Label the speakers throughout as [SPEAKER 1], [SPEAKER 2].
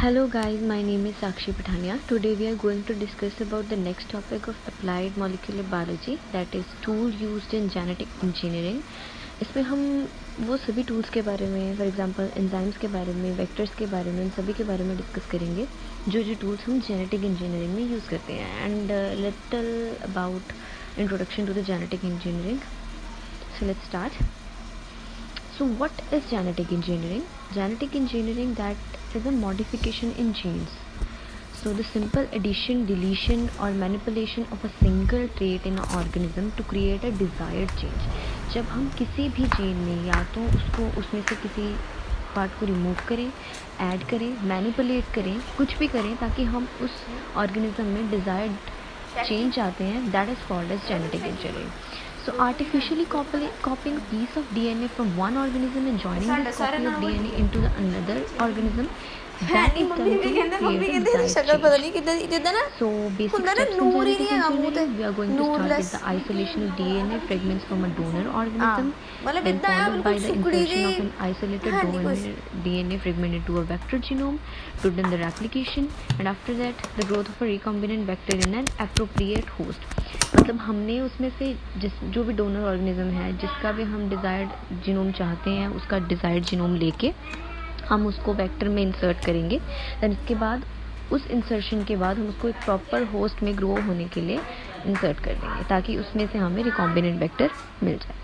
[SPEAKER 1] Hello guys, my name is Sakshi Pathania. Today we are going to discuss about the next topic of applied molecular biology, that is tool used in genetic engineering. इसमें हम वो सभी tools के बारे में, for example enzymes के बारे में, वेक्टर्स के बारे में, इन सभी के बारे में डिस्कस करेंगे जो टूल्स हम जेनेटिक इंजीनियरिंग में यूज़ करते हैं. And let's tell about introduction to the genetic engineering. So let's start. So what is genetic engineering? Genetic engineering, that is a modification in genes. So the simple addition, deletion or manipulation of a single trait in an organism to create a desired change. जब हम किसी भी gene में या तो उसको उसमें से किसी पार्ट को रिमूव करें, ऐड करें, मैनिपुलेट करें, कुछ भी करें ताकि हम उस ऑर्गेनिज्म में डिज़ायर्ड चेंज आते हैं, that is called as genetic engineering. So artificially copying a piece of DNA from one organism and joining this copy of DNA into the another organism, that is done to create a desired change. So basic steps in genetic engineering, we are going to start with the isolation of DNA fragments from a donor organism, then followed by the insertion of an isolated donor DNA fragment into a vector genome to do the replication, and after that the growth of a recombinant vector in an appropriate host. मतलब हमने उसमें से जो भी donor organism है जिसका भी हम डिज़ायर्ड जीनोम चाहते हैं, उसका डिज़ायर्ड जीनोम लेके हम उसको वेक्टर में इंसर्ट करेंगे. दैन इसके बाद उस इंसर्शन के बाद हम उसको एक प्रॉपर होस्ट में ग्रो होने के लिए इंसर्ट कर देंगे ताकि उसमें से हमें रिकॉम्बिनेंट वेक्टर मिल जाए.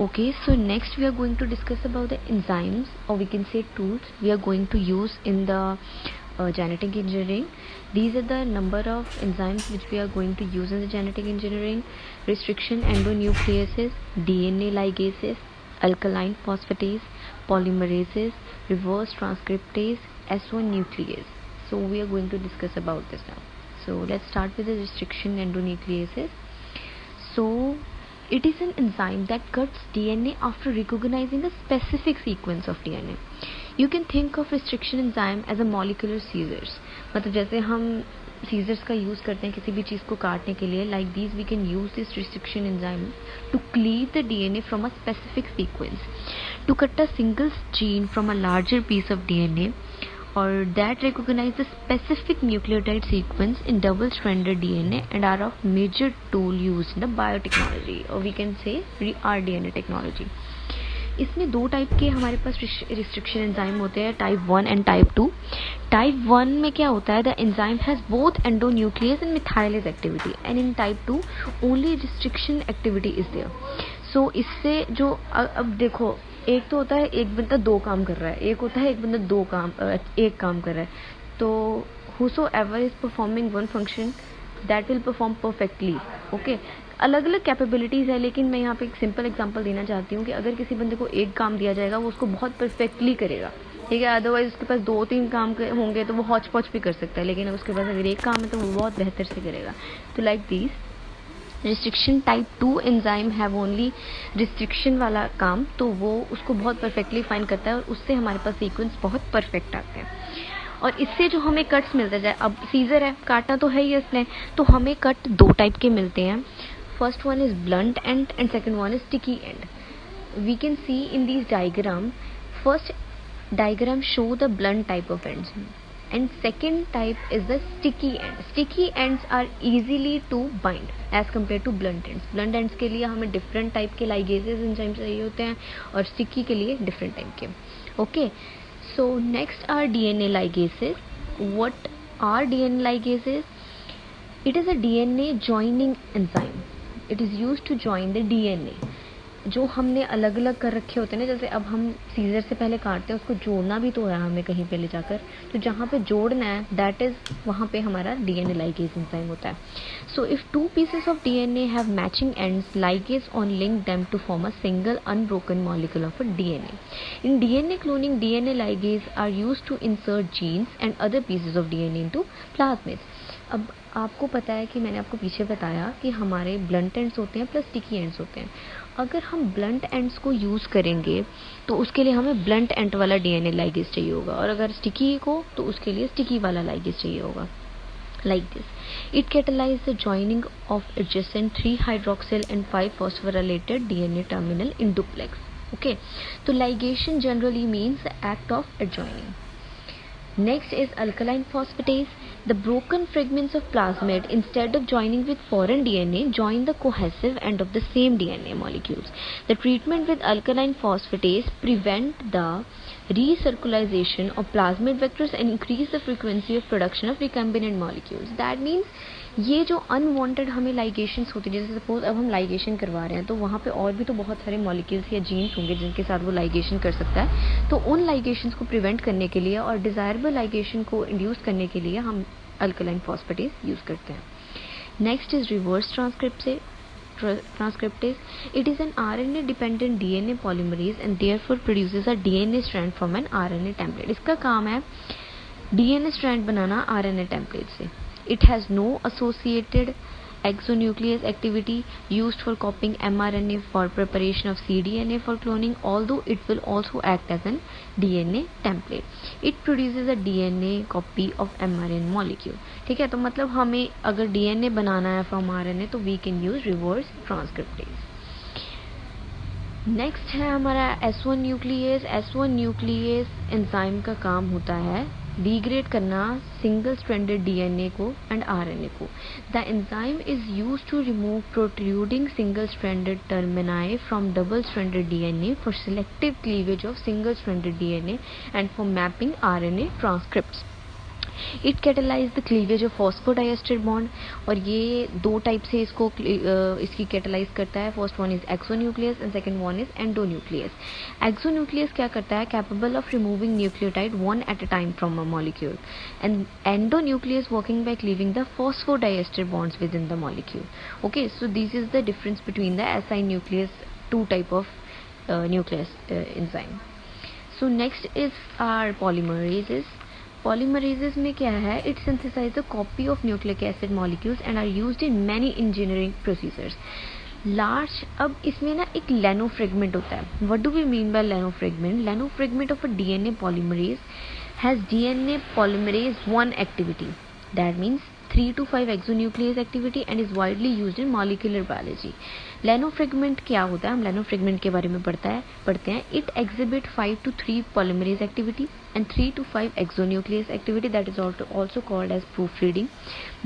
[SPEAKER 1] Okay, so next we are going to discuss about the enzymes, or we can say tools we are going to use in the genetic engineering. These are the number of enzymes which we are going to use in the genetic engineering: restriction endonucleases, DNA ligases, alkaline phosphatase, polymerases, reverse transcriptase, S1 nuclease. So we are going to discuss about this now. So let's start with the restriction endonucleases. So it is an enzyme that cuts DNA after recognizing a specific sequence of DNA. You can think of restriction enzyme as a molecular scissors. मतलब जैसे हम seizures का use करते हैं किसी भी चीज़ को काटने के लिए, like these we can use this restriction enzyme to cleave the DNA from a specific sequence, to cut a single gene from a larger piece of DNA, or that recognize the specific nucleotide sequence in double-stranded DNA and are of major tool used in the biotechnology, or we can say rDNA technology. इसमें दो type के हमारे पास restriction enzyme होते हैं, type 1 and type 2. Type 1 में क्या होता है, the enzyme has both endonuclease and methylase activity, and in type 2 only restriction activity is there. So इससे जो अब देखो, एक तो होता है एक बंदा दो काम कर रहा है, एक होता है एक बंदा एक काम कर रहा है. तो whosoever is performing one function that will perform perfectly. Okay, अलग अलग कैपेबिलिटीज़ है, लेकिन मैं यहाँ पे एक सिंपल एग्जांपल देना चाहती हूँ कि अगर किसी बंदे को एक काम दिया जाएगा वो उसको बहुत परफेक्टली करेगा, ठीक है. अदरवाइज उसके पास 2-3 काम होंगे तो वो हौच पौच भी कर सकता है, लेकिन उसके पास अगर एक काम है तो वो बहुत बेहतर से करेगा. तो like this restriction type 2 enzyme have only restriction वाला काम, तो वो उसको बहुत परफेक्टली फाइन करता है और उससे हमारे पास सीक्वेंस बहुत परफेक्ट आते हैं. और इससे जो हमें कट्स मिलते जाए, अब सीजर है, काटना तो है ही इसने, तो हमें कट दो टाइप के मिलते हैं. First one is blunt and second one is sticky end. We can see in this diagram, first diagram show the blunt type of ends and second type is the sticky end. Sticky ends are easily to bind as compared to blunt ends. Blunt ends के लिए हमें different type के ligases enzymes चाहिए होते हैं और sticky के लिए different type के. Okay, so next are DNA ligases. What are DNA ligases? It is a DNA joining enzyme. It is used to join the DNA. जो हमने अलग अलग कर रखे होते हैं ना, जैसे अब हम सीजर से पहले काटते हैं, उसको जोड़ना भी तो है हमें कहीं पे ले जाकर, तो जहाँ पे जोड़ना है दैट इज़ वहाँ पे हमारा डीएनए लाइगेज एंजाइम होता है. So if 2 pieces of DNA have matching ends, ligase on link them to form a single unbroken molecule of a DNA. In DNA cloning, DNA ligase are used to insert genes and other pieces of DNA into plasmids. अब आपको पता है कि मैंने आपको पीछे बताया कि हमारे ब्लंट एंड्स होते हैं प्लस स्टिकी एंड्स होते हैं. अगर हम ब्लंट एंड्स को यूज़ करेंगे तो उसके लिए हमें ब्लंट एंड वाला डीएनए लाइगेज चाहिए होगा, और अगर स्टिकी को तो उसके लिए स्टिकी वाला लाइगेज चाहिए होगा. Like this, it catalyzes the joining of adjacent 3 hydroxyl and 5 phosphorylated DNA terminal in duplex. Okay, so ligation generally means the act of adjoining. Next is alkaline phosphatase. The broken fragments of plasmid, instead of joining with foreign DNA, join the cohesive end of the same DNA molecules. The treatment with alkaline phosphatase prevent the recirculation of plasmid vectors and increase the frequency of production of recombinant molecules. That means ये जो unwanted हमें लाइगेशंस होती है, जैसे suppose अब हम ligation करवा रहे हैं तो वहाँ पे और भी तो बहुत सारे मॉलिक्यूल्स या जीन्स होंगे जिनके साथ वो लाइगेशन कर सकता है, तो उन लाइगेशंस को प्रिवेंट करने के लिए और डिज़ायरेबल लाइगेशन को इंड्यूस करने के लिए हम अल्कलाइन फॉस्फेटेज यूज़ करते हैं. Next is reverse transcriptase. It is an RNA dependent DNA polymerase and therefore produces a DNA strand from an RNA template. इसका काम है DNA strand बनाना RNA template से. It has no associated exonuclease activity used for copying mRNA for preparation of cDNA for cloning, although it will also act as an DNA template. It produces a DNA copy of mRNA molecule. ठीक है, तो मतलब हमें अगर DNA बनाना है from RNA तो we can use reverse transcriptase. Next है हमारा S1 nucleus. S1 nucleus enzyme का काम होता है डिग्रेड करना सिंगल स्ट्रैंडेड डीएनए को एंड आरएनए को. The enzyme is used to remove protruding single stranded termini from double stranded DNA for selective cleavage of single stranded DNA and for mapping RNA transcripts. It catalyse the cleavage of phosphodiester bond, और ये दो type से इसको इसकी catalyse करता है. First one is exonuclease and second one is endonuclease. Exonuclease क्या करता है, capable of removing nucleotide one at a time from a molecule, and endonuclease working by cleaving the phosphodiester bonds within the molecule. Okay, so this is the difference between the SI nucleus, two type of nucleus enzyme. So next is our polymerases. Polymerases में क्या है, it synthesize a copy of nucleic acid molecules and are used in many engineering procedures. Large, अब इसमें ना एक leno-fragment होता है. What do we mean by leno-fragment? Leno-fragment of a DNA polymerase has DNA polymerase 1 activity. That means 3 to 5 exonuclease activity and is widely used in molecular biology. Leno-fragment क्या होता है, हम Leno-fragment के बारे में पढ़ते हैं. It exhibit 5 to 3 polymerase activity and 3 to 5 exonuclease activity, that is also called as proofreading,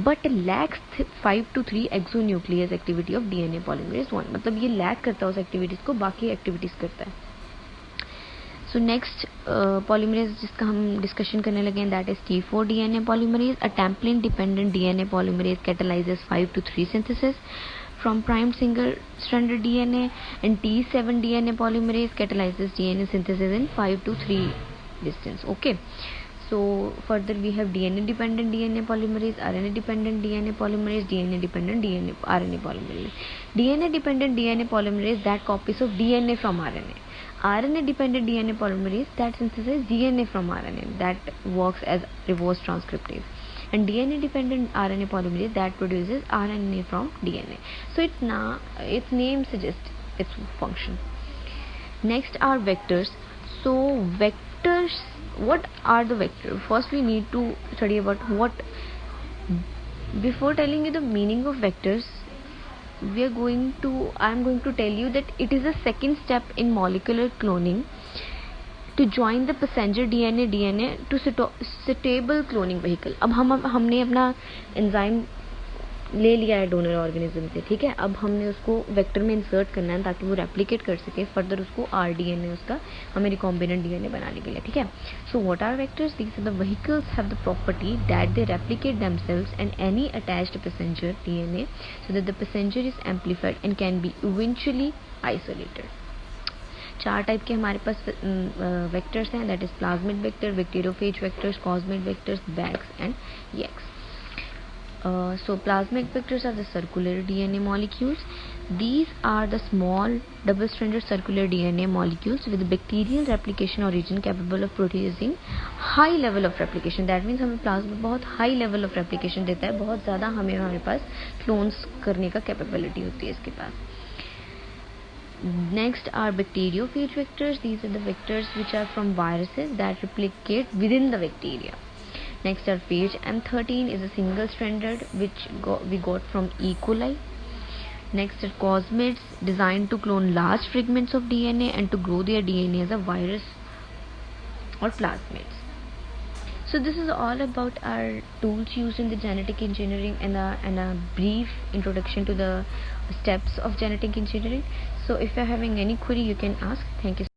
[SPEAKER 1] but lacks 5 to 3 exonuclease activity of DNA polymerase 1. मतलब ये लैक करता है उस एक्टिविटीज को, बाकी एक्टिविटीज करता है. सो नेक्स्ट पॉलीमरेज जिसका हम डिस्कशन करने लगे हैं, that is T4 DNA polymerase. A template dependent DNA polymerase catalyzes 5 to 3 synthesis from primed single stranded DNA, and T7 DNA polymerase catalyzes DNA synthesis in 5 to 3 distance. Okay, so further we have DNA dependent DNA polymerase, RNA dependent DNA polymerase, DNA dependent RNA polymerase. DNA dependent DNA polymerase that copies of DNA from RNA. RNA dependent DNA polymerase that synthesizes DNA from RNA, that works as reverse transcriptase. And DNA dependent RNA polymerase that produces RNA from DNA. So its name suggests its function. Next are vectors. So vectors, what are the vectors? First we need to study about what, before telling you the meaning of vectors, I am going to tell you that it is a second step in molecular cloning to join the passenger DNA to suitable cloning vehicle. अब हमने अपना enzyme ले लिया है donor organism से, ठीक है. अब हमने उसको वेक्टर में इंसर्ट करना है ताकि वो रेप्लिकेट कर सके, फर्दर उसको RDNA उसका हमें रिकॉम्बिनेंट DNA बनाने के लिए, ठीक है. So what are vectors? These are the vehicles have the property that they replicate themselves and any attached passenger DNA so that the passenger is amplified and can be eventually isolated. 4 type के हमारे पास vectors हैं, that is plasmid vector, bacteriophage vectors, cosmid vectors, BACs and YACs. So plasmid vectors are the circular DNA molecules. These are the small double-stranded circular DNA molecules with bacterial replication origin capable of producing high level of replication. That means हमें plasmid बहुत high level of replication देता है, बहुत ज़्यादा हमारे पास clones करने का capability होती है इसके पास. Next are bacteriophage vectors. These are the vectors which are from viruses that replicate within the bacteria. Next are phage M13 is a single stranded which we got from E. coli. Next are cosmids designed to clone large fragments of DNA and to grow their DNA as a virus or plasmids. So this is all about our tools used in the genetic engineering and a brief introduction to the steps of genetic engineering. So if you're having any query, you can ask. Thank you.